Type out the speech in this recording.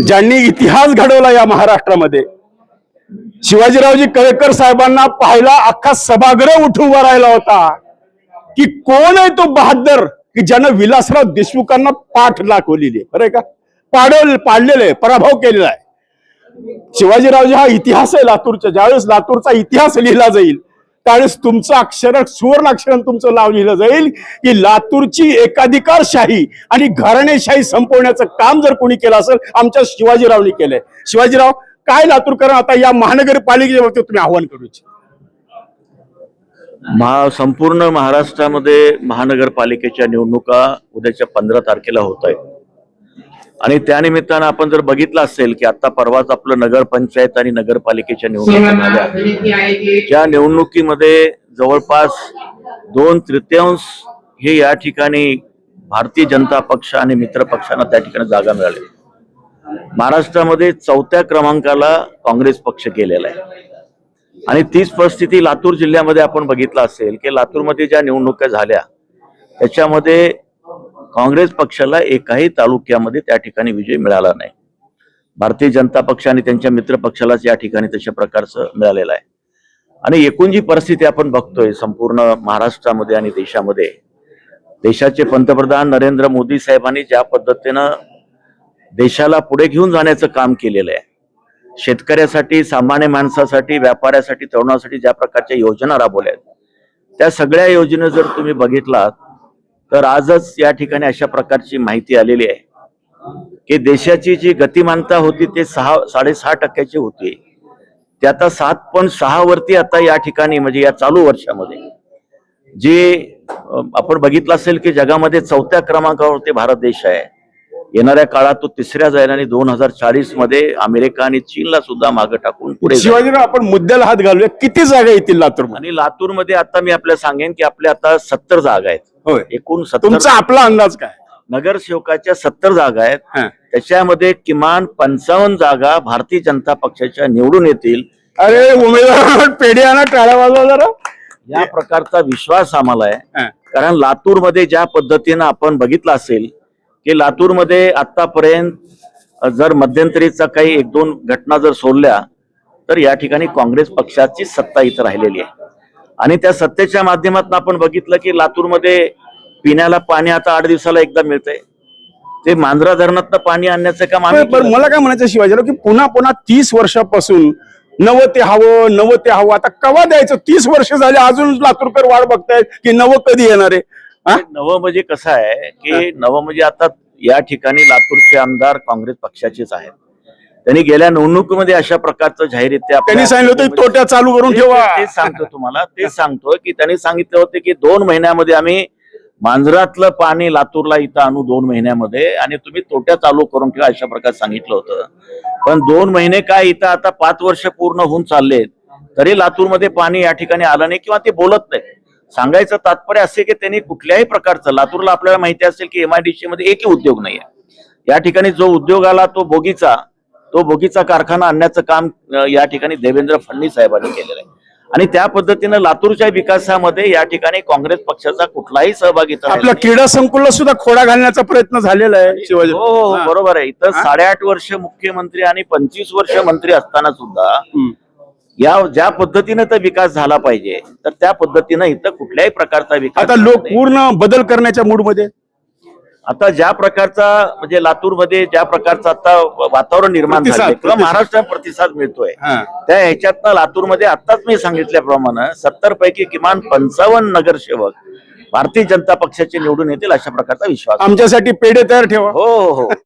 ज्यांनी इतिहास घडवला या महाराष्ट्रामध्ये, शिवाजीरावजी कळेकर साहेबांना पाहिला अख्खा सभागृह उठून उभा राहिला होता की कोण आहे तो बहादर की ज्यानं विलासराव देशमुखांना पाठ दाखवलेली. बरं का, पाडलेले, पराभव केलेला आहे. शिवाजीरावजी हा इतिहास आहे लातूरचा. ज्यावेळेस लातूरचा इतिहास लिहिला जाईल त्यावेळेस तुमचं अक्षर सुवर्ण अक्षरानं तुमचं नाव लिहिलं जाईल की लातूरची एकाधिकारशाही आणि घराणेशाही संपवण्याचं काम जर कोणी केलं असेल आमच्या शिवाजीरावनी केलंय. शिवाजीराव, काय लातूरकर आता या महानगरपालिकेच्या बाबतीत तुम्ही आव्हान करू इच्छिता? संपूर्ण महाराष्ट्रामध्ये महानगरपालिकेच्या निवडणुका उद्याच्या 15 तारखेला होत आहेत आणि त्यानिमित्तानं आपण जर बघितलं असेल की आता परवाच आपलं नगरपंचायत आणि नगरपालिकेच्या निवडणुका झाल्या. ज्या निवडणुकीमध्ये जवळपास 2/3 हे या ठिकाणी भारतीय जनता पक्ष आणि मित्र पक्षांना त्या ठिकाणी जागा मिळाली. महाराष्ट्रामध्ये 4थ्या क्रमांकाला काँग्रेस पक्ष गेलेला आहे आणि तीच परिस्थिती लातूर जिल्ह्यामध्ये आपण बघितलं असेल की लातूरमध्ये ज्या निवडणुका झाल्या त्याच्यामध्ये काँग्रेस पक्षाला एकाही तालुक्यामध्ये त्या ठिकाणी विजय मिळाला नाही. भारतीय जनता पक्ष आणि त्यांच्या मित्र पक्षालाच या ठिकाणी तशा प्रकारचं मिळालेलं आहे. आणि एकूण जी परिस्थिती आपण बघतोय संपूर्ण महाराष्ट्रामध्ये आणि देशामध्ये, देशाचे पंतप्रधान नरेंद्र मोदी साहेबांनी ज्या पद्धतीनं देशाला पुढे घेऊन जाण्याचं काम केलेलं आहे, शेतकऱ्यासाठी, सामान्य माणसासाठी, व्यापाऱ्यासाठी, तरुणासाठी ज्या प्रकारच्या योजना राबवल्या आहेत, त्या सगळ्या योजना जर तुम्ही बघितलात तर आजच या ठिकाणी अशा प्रकारची माहिती आलेली आहे की देशाची जी गतिमानता होती ते 6.5% होती, ते आता 7.6 वरती आता या ठिकाणी म्हणजे या चालू वर्षामध्ये जे आपण बघितलं असेल की जगामध्ये 4थ्या क्रमांकावरती भारत देश आहे. येणाऱ्या काळात तो 3ऱ्या जाईल आणि 2040 मध्ये अमेरिका आणि चीनला सुद्धा मागे टाकून पुढे. शिवाजीराव, आपण मुद्द्याला हात घालूया. किती जागा येतील लातूर? आणि लातूरमध्ये आता मी आपल्याला सांगेन की आपल्या आता 70 जागा आहेत. होय, एकूण 70. तुमचा आपला अंदाज काय? नगरसेवकाच्या 70 जागा आहेत. त्याच्यामध्ये किमान 55 जागा भारतीय जनता पक्षाच्या निवडून येतील. अरे उमेदवार पेढ्याना टाळ्या वाजवा जरा. या प्रकारचा विश्वास आम्हाला आहे. कारण लातूरमध्ये ज्या पद्धतीनं आपण बघितलं असेल की लातूरमध्ये आतापर्यंत जर मध्यंतरीचा काही 1-2 घटना जर सोडल्या तर या ठिकाणी काँग्रेस पक्षाची सत्ता इथं राहिलेली आहे. आणि त्या सत्तेच्या माध्यमातून आपण बघितलं की लातूरमध्ये पिण्याला पाणी आता 8 दिवसाला एकदा मिळतंय. ते मांजरा धरणातनं पाणी आणण्याचं काम आम्ही. मला काय म्हणायचं शिवाजीराव की पुन्हा 30 वर्षापासून नवं ते हवं. आता कवा द्यायचं? 30 वर्ष झाले अजून लातूरकर वाट बघतायत की नवं कधी येणार आहे. नवं म्हणजे कसं आहे की नवं म्हणजे आता या ठिकाणी लातूरचे आमदार काँग्रेस पक्षाचेच आहेत. त्यांनी गेल्या निवडणुकीमध्ये अशा प्रकारचं जाहीररित्या त्यांनी सांगितलं होतं तोट्या चालू करून ठेवा. तेच सांगतो तुम्हाला, तेच सांगतो की त्यांनी सांगितलं होतं की 2 महिन्यामध्ये आम्ही मांजरातलं पाणी लातूरला इथं आणू 2 महिन्यामध्ये आणि तुम्ही तोट्या चालू करून ठेवा अशा प्रकारे सांगितलं होतं. पण 2 महिने काय, इथं आता 5 वर्ष पूर्ण होऊन चाललेत तरी लातूरमध्ये पाणी या ठिकाणी आलं नाही किंवा ते बोलत नाही. सांगायचं तात्पर्य असे की त्यांनी कुठल्याही प्रकारचं, लातूरला आपल्याला माहिती असेल की MIDC मध्ये एकही उद्योग नाही आहे. या ठिकाणी जो उद्योग आला तो बोगीचा कारखाना आणण्याचं काम या ठिकाणी देवेंद्र फडणवीस साहेबांनी केलेलं आहे. आणि त्या पद्धतीनं लातूरच्या विकासामध्ये या ठिकाणी काँग्रेस पक्षाचा कुठलाही सहभाग इथं. आपल्या क्रीडा संकुलला सुद्धा खोडा घालण्याचा प्रयत्न झालेला आहे शिवाजी. हो, बरोबर आहे. इथं 8.5 वर्ष मुख्यमंत्री आणि 25 वर्ष मंत्री असताना सुद्धा या ज्या पद्धतीने तर विकास झाला पाहिजे तर त्या पद्धतीनं इथं कुठल्याही प्रकारचा विकास. आता लोक पूर्ण बदल करण्याच्या मूडमध्ये. आता ज्या प्रकारचा म्हणजे लातूरमध्ये ज्या प्रकारचं आता वातावरण निर्माण झालं किंवा महाराष्ट्रात प्रतिसाद मिळतोय त्या ह्याच्यातनं लातूरमध्ये आताच मी सांगितल्याप्रमाणे 70 पैकी किमान 55 नगरसेवक भारतीय जनता पक्षाचे निवडून येतील अशा प्रकारचा विश्वास. आमच्यासाठी पेढे तयार ठेवा. हो.